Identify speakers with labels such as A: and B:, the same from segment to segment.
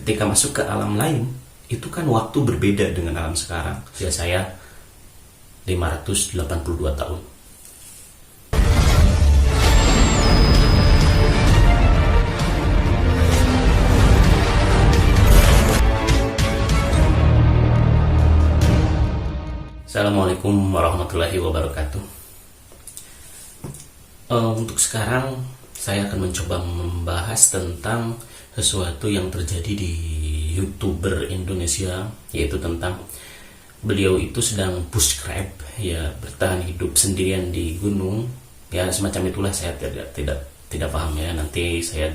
A: ketika masuk ke alam lain, itu kan waktu berbeda dengan alam sekarang. Usia saya 582 tahun. Assalamualaikum warahmatullahi wabarakatuh. Untuk sekarang saya akan mencoba membahas tentang sesuatu yang terjadi di YouTuber Indonesia, yaitu tentang beliau itu sedang bushcraft, ya, bertahan hidup sendirian di gunung, ya semacam itulah. Saya tidak paham ya, nanti saya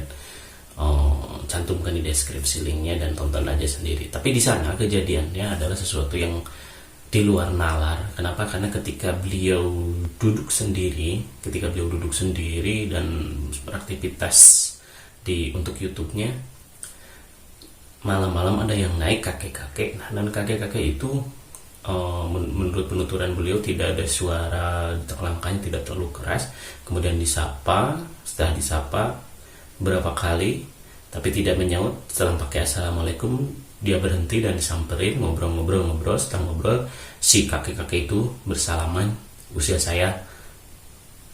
A: cantumkan di deskripsi linknya dan tonton aja sendiri. Tapi di sana kejadiannya adalah sesuatu yang di luar nalar. Kenapa? Karena ketika beliau duduk sendiri dan beraktivitas untuk YouTube-nya, malam-malam ada yang naik kakek-kakek. Dan kakek-kakek itu menurut penuturan beliau tidak ada suara, langkahnya tidak terlalu keras. Kemudian disapa, setelah disapa berapa kali tapi tidak menyaut. Setelah pakai assalamualaikum, dia berhenti dan disamperin, ngobrol. Setelah ngobrol, si kakek-kakek itu bersalaman. Usia saya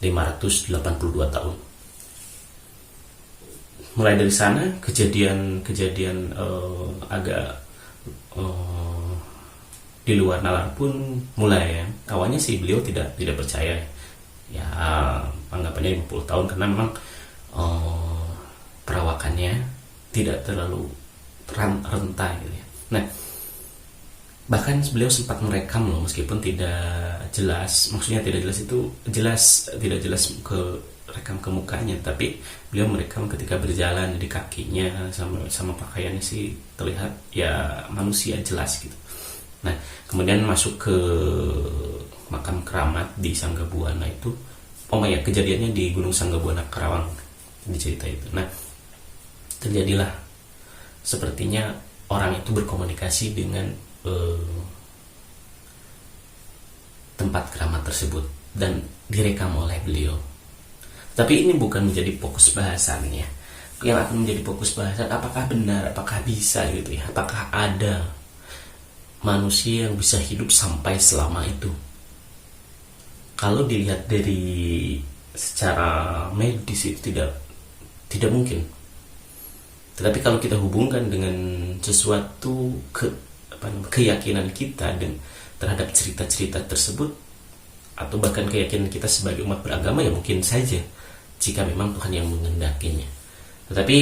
A: 582 tahun. Mulai dari sana kejadian agak di luar nalar pun mulai ya. Awalnya sih beliau tidak percaya. Ya, anggapannya 50 tahun karena memang perawakannya tidak terlalu renta gitu ya. Nah, bahkan beliau sempat merekam loh, meskipun tidak jelas. Maksudnya tidak jelas itu tidak jelas ke rekam ke mukanya, tapi beliau merekam ketika berjalan di kakinya, sama pakaiannya sih terlihat ya manusia jelas gitu. Nah, kemudian masuk ke makam keramat di Sanggabuana itu. Kejadiannya di Gunung Sanggabuana Karawang di cerita itu. Nah, terjadilah sepertinya orang itu berkomunikasi dengan tempat keramat tersebut dan direkam oleh beliau. Tapi ini bukan menjadi fokus bahasannya. Yang akan menjadi fokus bahasan, apakah benar, apakah bisa gitu ya, apakah ada manusia yang bisa hidup sampai selama itu. Kalau dilihat dari secara medis itu tidak mungkin. Tetapi kalau kita hubungkan dengan sesuatu keyakinan kita dan terhadap cerita-cerita tersebut, atau bahkan keyakinan kita sebagai umat beragama, ya mungkin saja jika memang Tuhan yang mengendakinya. Tetapi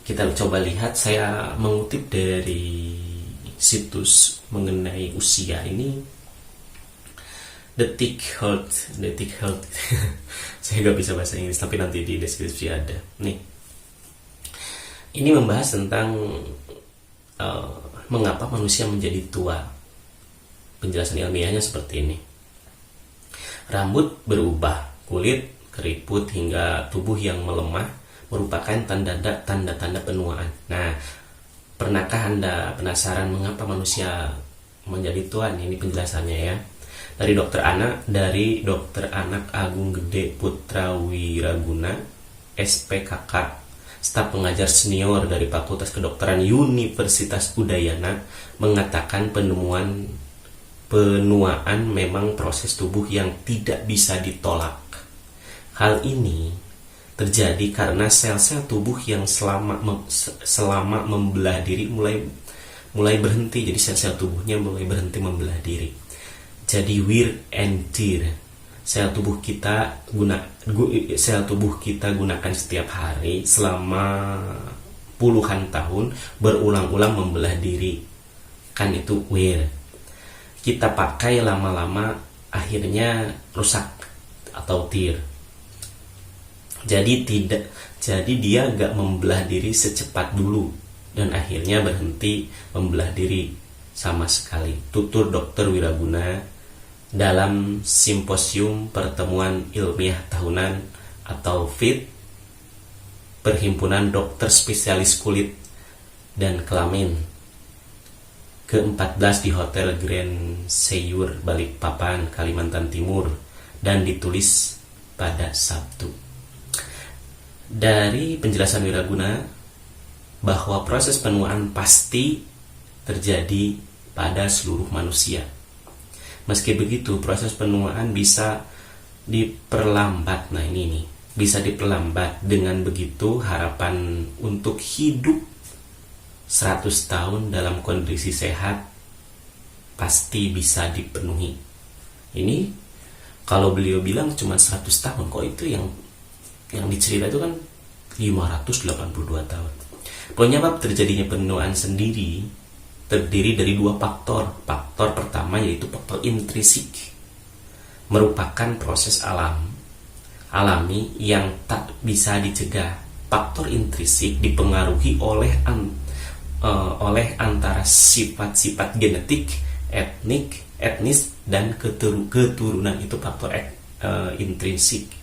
A: kita coba lihat, saya mengutip dari situs mengenai usia ini, Detik Health. Saya nggak bisa bahasa Inggris, tapi nanti di deskripsi ada. Nih, ini membahas tentang mengapa manusia menjadi tua. Penjelasan ilmiahnya seperti ini. Rambut berubah, kulit, keriput, hingga tubuh yang melemah merupakan tanda-tanda penuaan. Nah, pernahkah Anda penasaran mengapa manusia menjadi tua? Ini penjelasannya ya. Dari Dokter Anak Agung Gede Putra Wiraguna, SPKK, staf pengajar senior dari Fakultas Kedokteran Universitas Udayana, mengatakan penuaan memang proses tubuh yang tidak bisa ditolak. Hal ini terjadi karena sel-sel tubuh yang selama membelah diri mulai berhenti. Jadi sel-sel tubuhnya mulai berhenti membelah diri. Jadi wear and tear. Sel tubuh kita gunakan setiap hari selama puluhan tahun, berulang-ulang membelah diri. Kan itu wear. Kita pakai lama-lama akhirnya rusak atau tear. Jadi dia gak membelah diri secepat dulu dan akhirnya berhenti membelah diri sama sekali. Tutur Dr. Wiraguna dalam Simposium Pertemuan Ilmiah Tahunan atau FIT, Perhimpunan Dokter Spesialis Kulit dan Kelamin, ke-14 di Hotel Grand Seyur, Balikpapan, Kalimantan Timur, dan ditulis pada Sabtu. Dari penjelasan Wiraguna, bahwa proses penuaan pasti terjadi pada seluruh manusia. Meski begitu, proses penuaan bisa diperlambat. Nah ini nih, bisa diperlambat. Dengan begitu harapan untuk hidup 100 tahun dalam kondisi sehat pasti bisa dipenuhi. Ini kalau beliau bilang cuma 100 tahun, kok itu yang dicerita itu kan 582 tahun. Penyebab terjadinya penuaan sendiri terdiri dari dua faktor. Faktor pertama yaitu faktor intrinsik, merupakan proses alami yang tak bisa dicegah. Faktor intrinsik dipengaruhi oleh antara sifat-sifat genetik, etnis dan keturunan. Itu faktor intrinsik.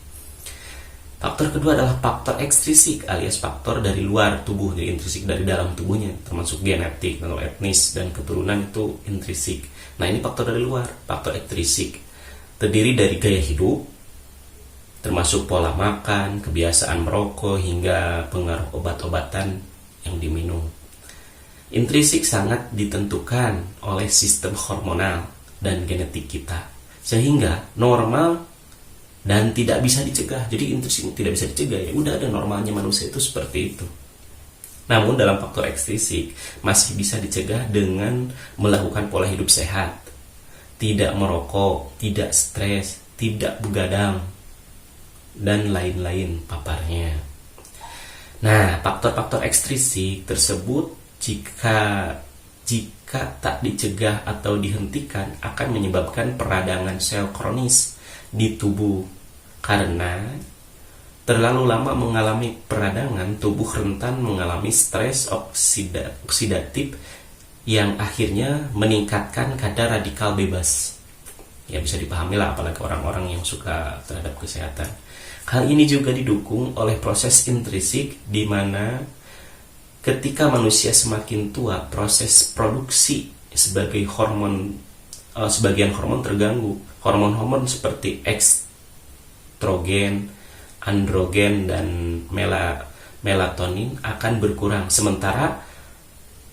A: Faktor kedua adalah faktor ekstrinsik alias faktor dari luar tubuh. Jadi intrinsik dari dalam tubuhnya, termasuk genetik atau etnis dan keturunan itu intrinsik. Nah ini faktor dari luar. Faktor ekstrinsik terdiri dari gaya hidup, termasuk pola makan, kebiasaan merokok, hingga pengaruh obat-obatan yang diminum. Intrinsik sangat ditentukan oleh sistem hormonal dan genetik kita, sehingga normal dan tidak bisa dicegah. Jadi intrinsik tidak bisa dicegah, ya udah, ada normalnya manusia itu seperti itu. Namun dalam faktor ekstrinsik masih bisa dicegah dengan melakukan pola hidup sehat, tidak merokok, tidak stres, tidak begadang, dan lain-lain paparnya. Nah, faktor-faktor ekstrinsik tersebut jika tak dicegah atau dihentikan akan menyebabkan peradangan sel kronis di tubuh. Karena terlalu lama mengalami peradangan, tubuh rentan mengalami stres oksidatif yang akhirnya meningkatkan kadar radikal bebas. Ya bisa dipahami lah, apalagi orang-orang yang suka terhadap kesehatan. Hal ini juga didukung oleh proses intrinsik, di mana ketika manusia semakin tua, proses produksi sebagian hormon terganggu. Hormon-hormon seperti estrogen, androgen, dan melatonin akan berkurang. Sementara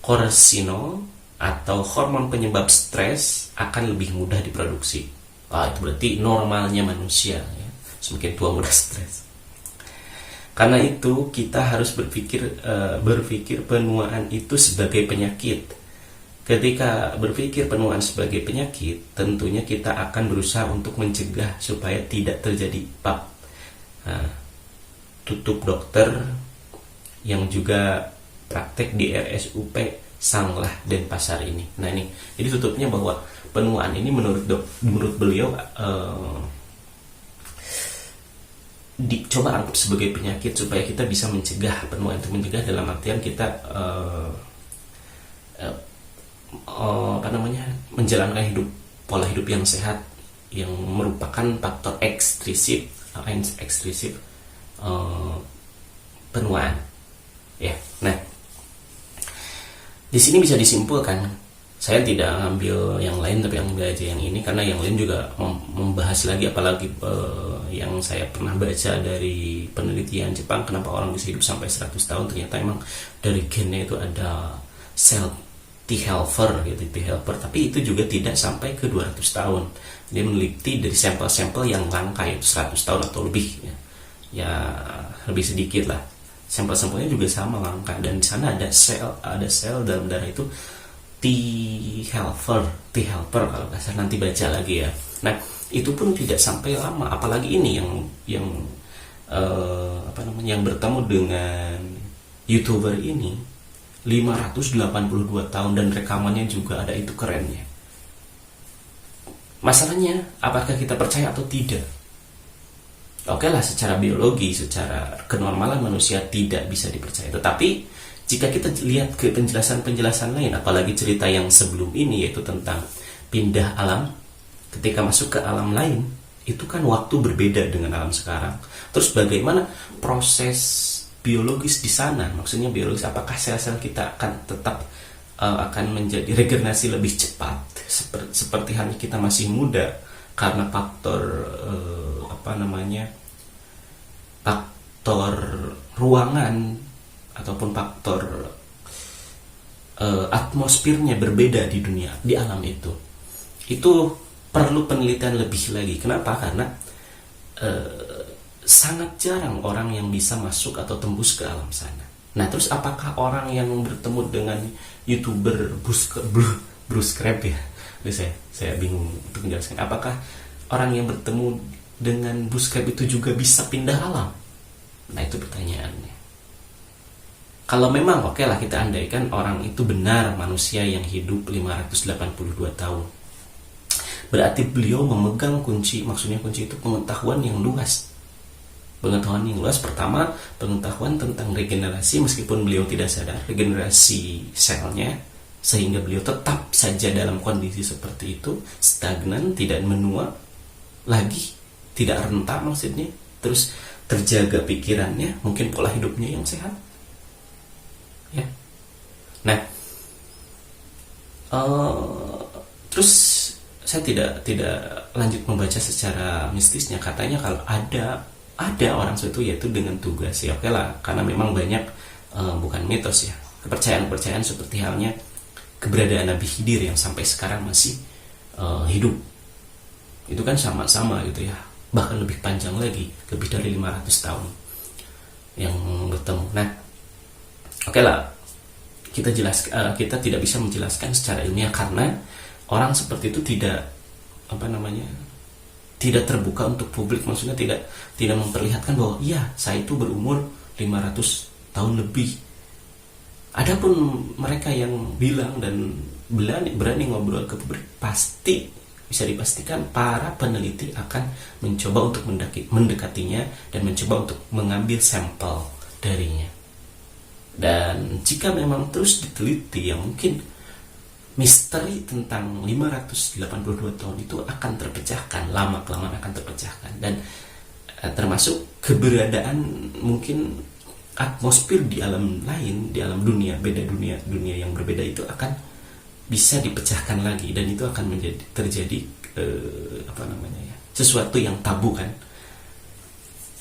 A: kortisol atau hormon penyebab stres akan lebih mudah diproduksi. Itu berarti normalnya manusia, ya. Semakin tua mudah stres. Karena itu kita harus berpikir penuaan itu sebagai penyakit. Ketika berpikir penuaan sebagai penyakit, tentunya kita akan berusaha untuk mencegah supaya tidak terjadi tutup dokter yang juga praktek di RSUP Sanglah Denpasar ini. Nah ini, jadi tutupnya bahwa penuaan ini menurut beliau dicoba anggap sebagai penyakit supaya kita bisa mencegah penuaan. Itu mencegah dalam artian kita menjalankan pola hidup yang sehat, yang merupakan faktor ekstrinsik penuaan, ya. Nah, di sini bisa disimpulkan, saya tidak ambil yang lain tapi ambil aja yang ini, karena yang lain juga membahas lagi, apalagi yang saya pernah baca dari penelitian Jepang, kenapa orang bisa hidup sampai 100 tahun. Ternyata emang dari gennya itu ada sel T helper gitu, T helper, tapi itu juga tidak sampai ke 200 tahun. Dia meneliti dari sampel-sampel yang langka, yaitu 100 tahun atau lebih, ya lebih sedikit lah. Sampel-sampelnya juga sama langka, dan di sana ada sel dalam darah itu T helper kalau nggak salah, nanti baca lagi ya. Nah itu pun tidak sampai lama, apalagi ini yang bertemu dengan YouTuber ini 582 tahun, dan rekamannya juga ada, itu kerennya. Masalahnya, apakah kita percaya atau tidak? Oke lah, secara biologi, secara kenormalan manusia tidak bisa dipercaya. Tetapi jika kita lihat ke penjelasan-penjelasan lain, apalagi cerita yang sebelum ini, yaitu tentang pindah alam, ketika masuk ke alam lain, itu kan waktu berbeda dengan alam sekarang. Terus bagaimana proses biologis di sana? Maksudnya biologis, apakah sel-sel kita akan tetap akan menjadi regenerasi lebih cepat seperti halnya kita masih muda, karena faktor faktor ruangan ataupun faktor atmosfernya berbeda di dunia, di alam itu perlu penelitian lebih lagi. Kenapa? Karena sangat jarang orang yang bisa masuk atau tembus ke alam sana. Nah, terus apakah orang yang bertemu dengan YouTuber Bruce Crab ya? Saya bingung untuk menjelaskan. Apakah orang yang bertemu dengan Bruce Crab itu juga bisa pindah alam? Nah, itu pertanyaannya. Kalau memang oke lah, kita andaikan orang itu benar manusia yang hidup 582 tahun. Berarti beliau memegang kunci, maksudnya kunci itu pengetahuan yang luas. Pengetahuan yang luas, pertama pengetahuan tentang regenerasi, meskipun beliau tidak sadar regenerasi selnya, sehingga beliau tetap saja dalam kondisi seperti itu, stagnan, tidak menua lagi, tidak rentak maksudnya, terus terjaga pikirannya, mungkin pola hidupnya yang sehat ya. Nah, terus saya tidak lanjut membaca secara mistisnya. Katanya kalau ada orang suatu yaitu dengan tugas, ya oke lah, karena memang banyak bukan mitos ya, kepercayaan seperti halnya keberadaan Nabi Khidir yang sampai sekarang masih hidup. Itu kan sama-sama gitu ya, bahkan lebih panjang lagi, lebih dari 500 tahun yang bertemu. Nah, oke lah, kita tidak bisa menjelaskan secara ilmiah karena orang seperti itu tidak tidak terbuka untuk publik, maksudnya tidak memperlihatkan bahwa iya, saya itu berumur 500 tahun lebih. Adapun mereka yang bilang dan berani ngobrol ke publik, pasti bisa dipastikan para peneliti akan mencoba untuk mendekatinya dan mencoba untuk mengambil sampel darinya. Dan jika memang terus diteliti, ya mungkin misteri tentang 582 tahun itu akan terpecahkan, lama-kelamaan akan terpecahkan. Dan termasuk keberadaan mungkin atmosfer di alam lain, di alam dunia, beda dunia yang berbeda itu akan bisa dipecahkan lagi, dan itu akan terjadi sesuatu yang tabu kan.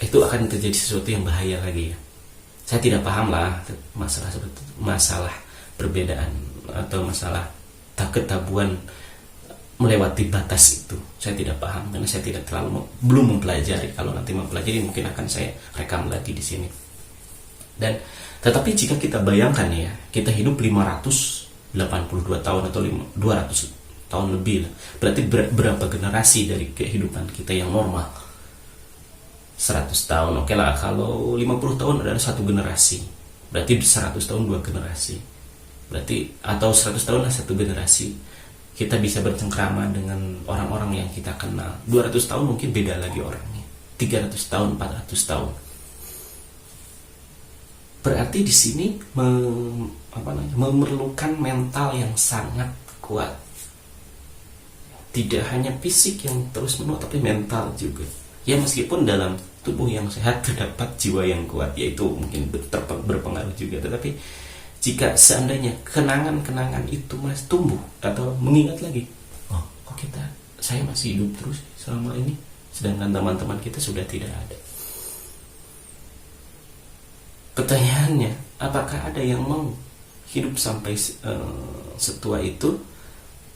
A: Itu akan terjadi sesuatu yang bahaya lagi ya. Saya tidak paham lah masalah perbedaan atau masalah ketabuan melewati batas itu. Saya tidak paham karena saya belum mempelajari. Kalau nanti mempelajari mungkin akan saya rekam lagi di sini. Dan tetapi jika kita bayangkan ya, kita hidup 582 tahun atau 200 tahun lebih, berarti berapa generasi dari kehidupan kita yang normal? 100 tahun, oke lah, kalau 50 tahun adalah satu generasi, berarti 100 tahun 2 generasi, berarti atau 100 tahun adalah satu generasi. Kita bisa bercengkrama dengan orang-orang yang kita kenal. 200 tahun mungkin beda lagi orangnya, 300 tahun, 400 tahun. Berarti di sini memerlukan mental yang sangat kuat. Tidak hanya fisik yang terus menua, tapi mental juga. Ya, meskipun dalam tubuh yang sehat terdapat jiwa yang kuat, yaitu mungkin berpengaruh juga. Tetapi jika seandainya kenangan-kenangan itu masih tumbuh atau mengingat lagi, oh kok saya masih hidup terus selama ini, sedangkan teman-teman kita sudah tidak ada. Pertanyaannya, apakah ada yang mau hidup sampai setua itu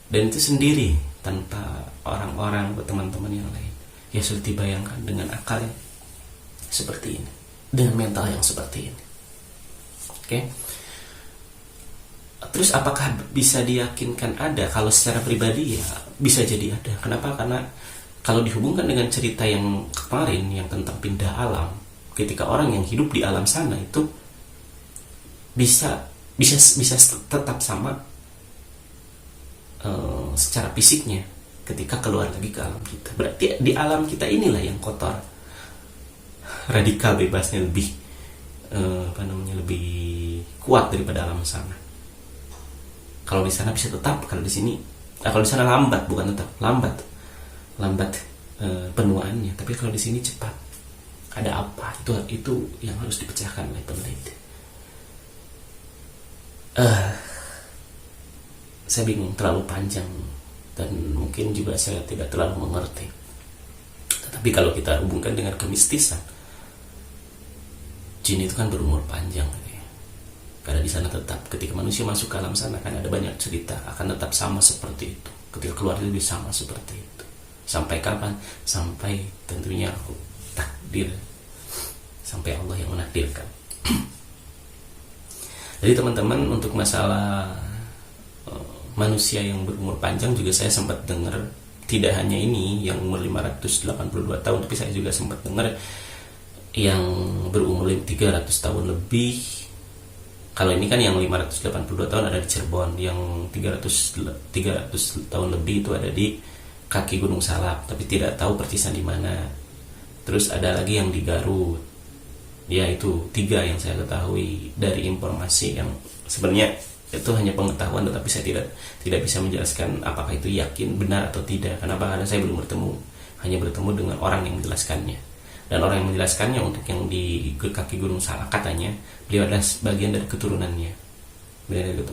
A: dan itu sendiri tanpa orang-orang atau teman-teman yang lain? Ya, sulit dibayangkan dengan akal yang seperti ini, dengan mental yang seperti ini. Oke. Terus apakah bisa diyakinkan ada? Kalau secara pribadi ya bisa jadi ada. Kenapa? Karena kalau dihubungkan dengan cerita yang kemarin yang tentang pindah alam, ketika orang yang hidup di alam sana itu bisa tetap sama secara fisiknya ketika keluar lagi ke alam kita. Berarti di alam kita inilah yang kotor, radikal bebasnya lebih lebih kuat daripada alam sana. Kalau di sana bisa tetap, kalau di sini kalau di sana lambat penuaannya, tapi kalau di sini cepat. Ada apa? Itu yang harus dipecahkan oleh peneliti. Saya bingung, terlalu panjang dan mungkin juga saya tidak terlalu mengerti. Tetapi kalau kita hubungkan dengan kemistisan, jin itu kan berumur panjang gitu ya. Karena di sana tetap ketika manusia masuk ke alam sana kan ada banyak cerita akan tetap sama seperti itu. Ketika keluar itu sama seperti itu. Sampai kapan? Sampai tentunya takdir. Sampai Allah yang menakdirkan. Jadi teman-teman, untuk masalah manusia yang berumur panjang juga saya sempat dengar, tidak hanya ini yang umur 582 tahun, tapi saya juga sempat dengar yang berumur 300 tahun lebih. Kalau ini kan yang 582 tahun ada di Cirebon, yang 300 tahun lebih itu ada di kaki Gunung Salak, tapi tidak tahu persisnya di mana. Terus ada lagi yang di Garut. Ya, itu 3 yang saya ketahui dari informasi yang sebenarnya itu hanya pengetahuan, tetapi saya tidak bisa menjelaskan apakah itu yakin benar atau tidak. Kenapa? Karena saya belum hanya bertemu dengan orang yang menjelaskannya. Dan orang yang menjelaskannya untuk yang di kaki Gunung Salak, katanya beliau adalah bagian dari keturunannya.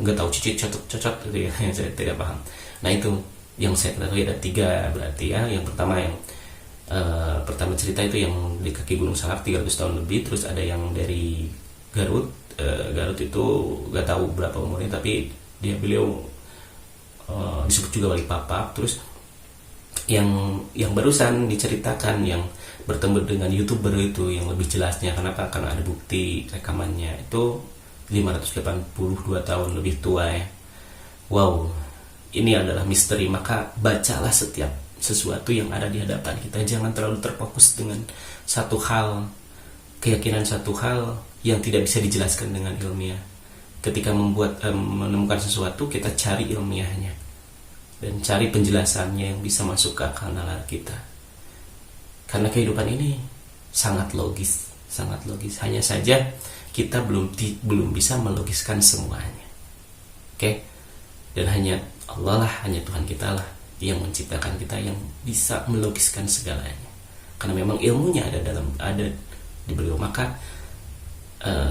A: Nggak tahu cocok gitu ya, saya tidak paham. Nah, itu yang saya ketahui ada 3 berarti ya. Yang pertama pertama cerita itu yang di kaki Gunung Salak 300 tahun lebih. Terus ada yang dari Garut. Garut itu nggak tahu berapa umurnya, tapi beliau disebut juga wali papa. Terus yang barusan diceritakan yang bertemu dengan YouTuber itu yang lebih jelasnya, kenapa? Karena ada bukti rekamannya, itu 582 tahun lebih tua ya. Wow, ini adalah misteri. Maka bacalah setiap sesuatu yang ada di hadapan kita. Jangan terlalu terfokus dengan satu hal, keyakinan satu hal yang tidak bisa dijelaskan dengan ilmiah. Ketika menemukan sesuatu, kita cari ilmiahnya dan cari penjelasannya yang bisa masuk ke akal nalar kita. Karena kehidupan ini sangat logis. Hanya saja kita belum bisa melogiskan semuanya. Oke? Dan hanya Allah lah, hanya Tuhan kita lah yang menciptakan kita, yang bisa melogiskan segalanya. Karena memang ilmunya ada di beliau. Maka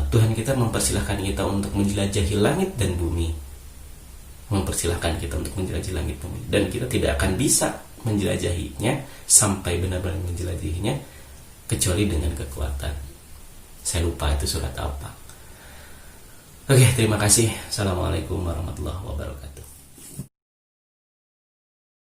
A: Tuhan kita mempersilahkan kita untuk menjelajahi langit dan bumi. Dan kita tidak akan bisa menjelajahinya sampai benar-benar menjelajahinya kecuali dengan kekuatan. Saya lupa itu surat apa. Oke, terima kasih. Assalamualaikum warahmatullahi wabarakatuh.